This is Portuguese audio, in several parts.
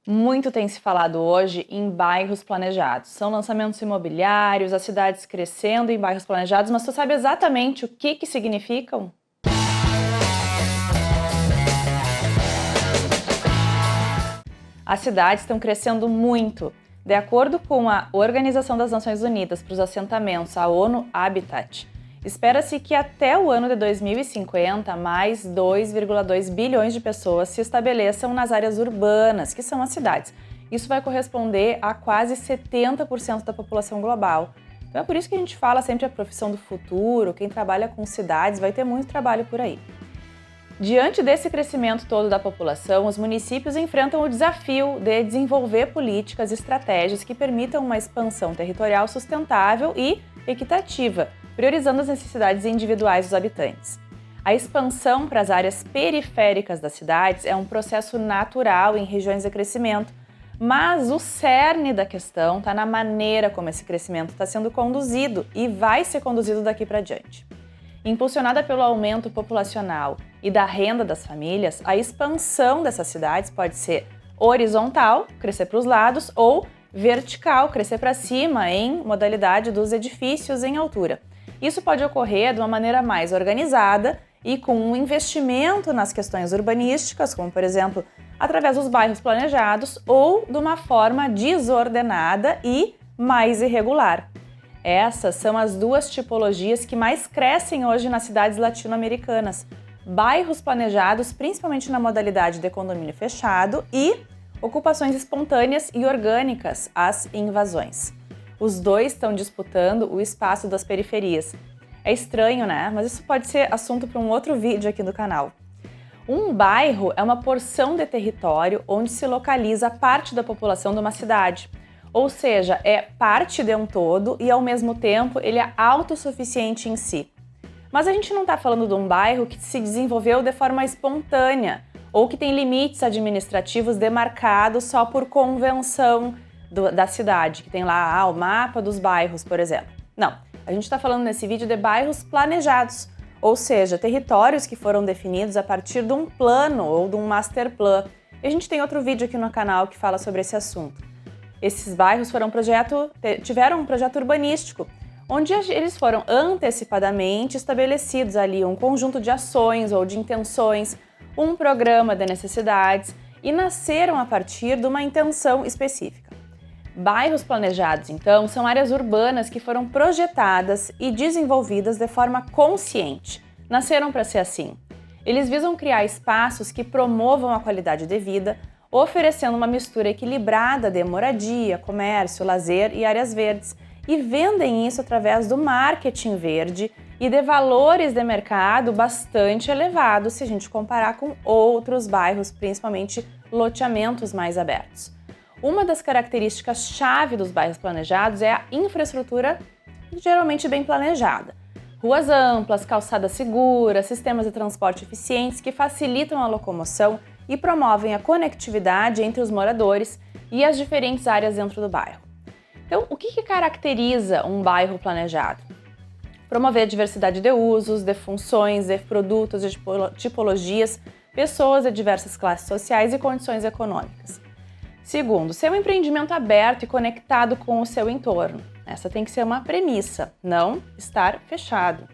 Muito tem se falado hoje em bairros planejados. São lançamentos imobiliários, as cidades crescendo em bairros planejados, mas tu sabe exatamente o que significam? As cidades estão crescendo muito. De acordo com a Organização das Nações Unidas para os Assentamentos, a ONU Habitat, espera-se que até o ano de 2050, mais 2,2 bilhões de pessoas se estabeleçam nas áreas urbanas, que são as cidades. Isso vai corresponder a quase 70% da população global. Então é por isso que a gente fala sempre a profissão do futuro, quem trabalha com cidades vai ter muito trabalho por aí. Diante desse crescimento todo da população, os municípios enfrentam o desafio de desenvolver políticas e estratégias que permitam uma expansão territorial sustentável e equitativa, priorizando as necessidades individuais dos habitantes. A expansão para as áreas periféricas das cidades é um processo natural em regiões de crescimento, mas o cerne da questão está na maneira como esse crescimento está sendo conduzido e vai ser conduzido daqui para diante. Impulsionada pelo aumento populacional e da renda das famílias, a expansão dessas cidades pode ser horizontal, crescer para os lados, ou vertical, crescer para cima em modalidade dos edifícios em altura. Isso pode ocorrer de uma maneira mais organizada e com um investimento nas questões urbanísticas, como por exemplo, através dos bairros planejados, ou de uma forma desordenada e mais irregular. Essas são as duas tipologias que mais crescem hoje nas cidades latino-americanas. Bairros planejados, principalmente na modalidade de condomínio fechado, e ocupações espontâneas e orgânicas, as invasões. Os dois estão disputando o espaço das periferias. É estranho, né? Mas isso pode ser assunto para um outro vídeo aqui do canal. Um bairro é uma porção de território onde se localiza parte da população de uma cidade. Ou seja, é parte de um todo e, ao mesmo tempo, ele é autossuficiente em si. Mas a gente não está falando de um bairro que se desenvolveu de forma espontânea ou que tem limites administrativos demarcados só por convenção da cidade, que tem lá o mapa dos bairros, por exemplo. Não, a gente está falando nesse vídeo de bairros planejados, ou seja, territórios que foram definidos a partir de um plano ou de um master plan. E a gente tem outro vídeo aqui no canal que fala sobre esse assunto. Esses bairros tiveram um projeto urbanístico, onde eles foram antecipadamente estabelecidos ali um conjunto de ações ou de intenções, um programa de necessidades e nasceram a partir de uma intenção específica. Bairros planejados, então, são áreas urbanas que foram projetadas e desenvolvidas de forma consciente. Nasceram para ser assim. Eles visam criar espaços que promovam a qualidade de vida, oferecendo uma mistura equilibrada de moradia, comércio, lazer e áreas verdes, e vendem isso através do marketing verde e de valores de mercado bastante elevados se a gente comparar com outros bairros, principalmente loteamentos mais abertos. Uma das características-chave dos bairros planejados é a infraestrutura geralmente bem planejada. Ruas amplas, calçadas seguras, sistemas de transporte eficientes que facilitam a locomoção e promovem a conectividade entre os moradores e as diferentes áreas dentro do bairro. Então, o que caracteriza um bairro planejado? Promover a diversidade de usos, de funções, de produtos, de tipologias, pessoas de diversas classes sociais e condições econômicas. Segundo, ser um empreendimento aberto e conectado com o seu entorno. Essa tem que ser uma premissa, não estar fechado.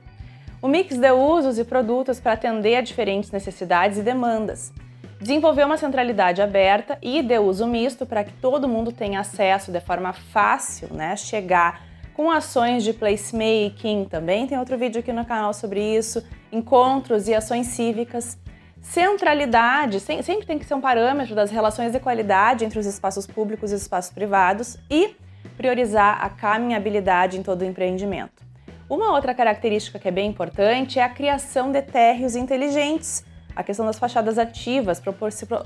O mix de usos e produtos para atender a diferentes necessidades e demandas. Desenvolver uma centralidade aberta e de uso misto para que todo mundo tenha acesso de forma fácil, chegar com ações de placemaking, também tem outro vídeo aqui no canal sobre isso, encontros e ações cívicas. Centralidade, sempre tem que ser um parâmetro das relações de qualidade entre os espaços públicos e os espaços privados e priorizar a caminhabilidade em todo o empreendimento. Uma outra característica que é bem importante é a criação de térreos inteligentes, a questão das fachadas ativas,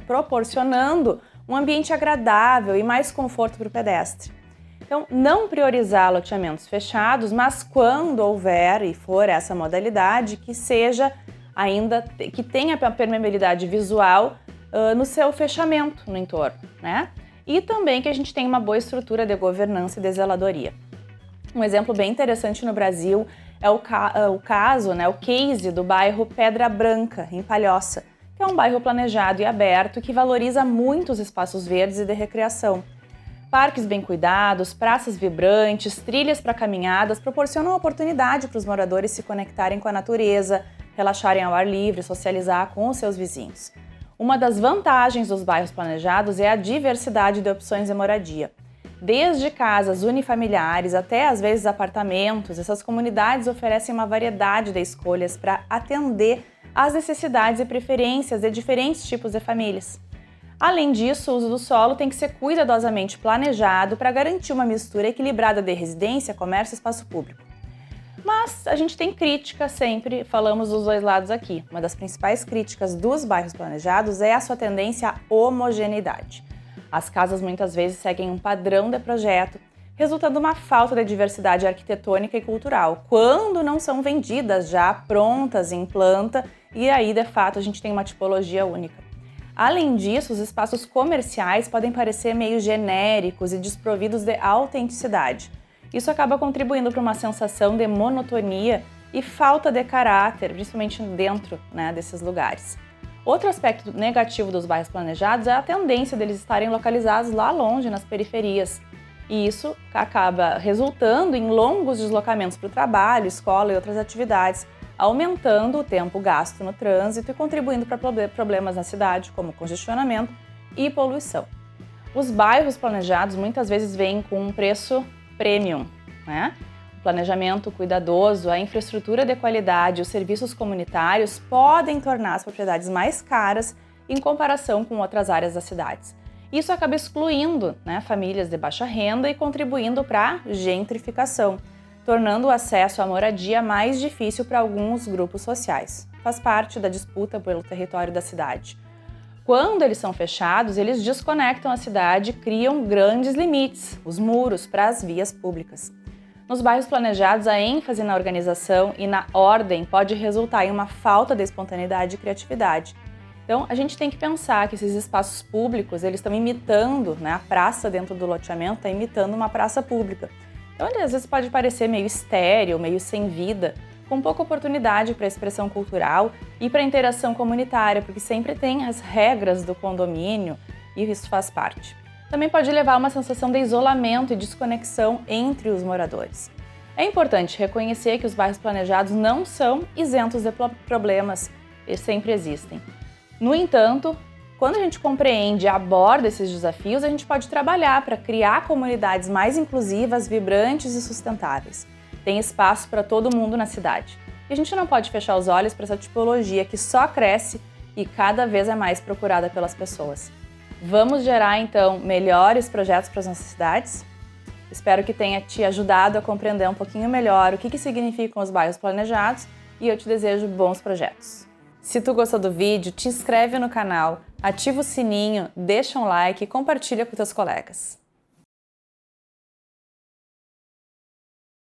proporcionando um ambiente agradável e mais conforto para o pedestre. Então, não priorizar loteamentos fechados, mas quando houver e for essa modalidade, que seja ainda, que tenha a permeabilidade visual no seu fechamento no entorno, E também que a gente tenha uma boa estrutura de governança e de zeladoria. Um exemplo bem interessante no Brasil é o case do bairro Pedra Branca, em Palhoça, que é um bairro planejado e aberto que valoriza muito os espaços verdes e de recreação. Parques bem cuidados, praças vibrantes, trilhas para caminhadas proporcionam oportunidade para os moradores se conectarem com a natureza, relaxarem ao ar livre, socializar com os seus vizinhos. Uma das vantagens dos bairros planejados é a diversidade de opções de moradia. Desde casas unifamiliares até, às vezes, apartamentos, essas comunidades oferecem uma variedade de escolhas para atender às necessidades e preferências de diferentes tipos de famílias. Além disso, o uso do solo tem que ser cuidadosamente planejado para garantir uma mistura equilibrada de residência, comércio e espaço público. Mas a gente tem crítica sempre, falamos dos dois lados aqui. Uma das principais críticas dos bairros planejados é a sua tendência à homogeneidade. As casas muitas vezes seguem um padrão de projeto, resultando uma falta de diversidade arquitetônica e cultural, quando não são vendidas já prontas em planta, e aí, de fato, a gente tem uma tipologia única. Além disso, os espaços comerciais podem parecer meio genéricos e desprovidos de autenticidade. Isso acaba contribuindo para uma sensação de monotonia e falta de caráter, principalmente dentro, desses lugares. Outro aspecto negativo dos bairros planejados é a tendência deles estarem localizados lá longe, nas periferias. E isso acaba resultando em longos deslocamentos para o trabalho, escola e outras atividades, aumentando o tempo gasto no trânsito e contribuindo para problemas na cidade, como congestionamento e poluição. Os bairros planejados muitas vezes vêm com um preço premium, O planejamento cuidadoso, a infraestrutura de qualidade e os serviços comunitários podem tornar as propriedades mais caras em comparação com outras áreas das cidades. Isso acaba excluindo famílias de baixa renda e contribuindo para a gentrificação, tornando o acesso à moradia mais difícil para alguns grupos sociais. Faz parte da disputa pelo território da cidade. Quando eles são fechados, eles desconectam a cidade e criam grandes limites, os muros, para as vias públicas. Nos bairros planejados, a ênfase na organização e na ordem pode resultar em uma falta de espontaneidade e criatividade. Então, a gente tem que pensar que esses espaços públicos, eles estão imitando, a praça dentro do loteamento está imitando uma praça pública. Então, ele às vezes pode parecer meio estéril, meio sem vida, com pouca oportunidade para expressão cultural e para interação comunitária, porque sempre tem as regras do condomínio e isso faz parte. Também pode levar a uma sensação de isolamento e desconexão entre os moradores. É importante reconhecer que os bairros planejados não são isentos de problemas, eles sempre existem. No entanto, quando a gente compreende e aborda esses desafios, a gente pode trabalhar para criar comunidades mais inclusivas, vibrantes e sustentáveis. Tem espaço para todo mundo na cidade. E a gente não pode fechar os olhos para essa tipologia que só cresce e cada vez é mais procurada pelas pessoas. Vamos gerar, então, melhores projetos para as nossas cidades? Espero que tenha te ajudado a compreender um pouquinho melhor o que significam os bairros planejados e eu te desejo bons projetos. Se tu gostou do vídeo, te inscreve no canal, ativa o sininho, deixa um like e compartilha com teus colegas.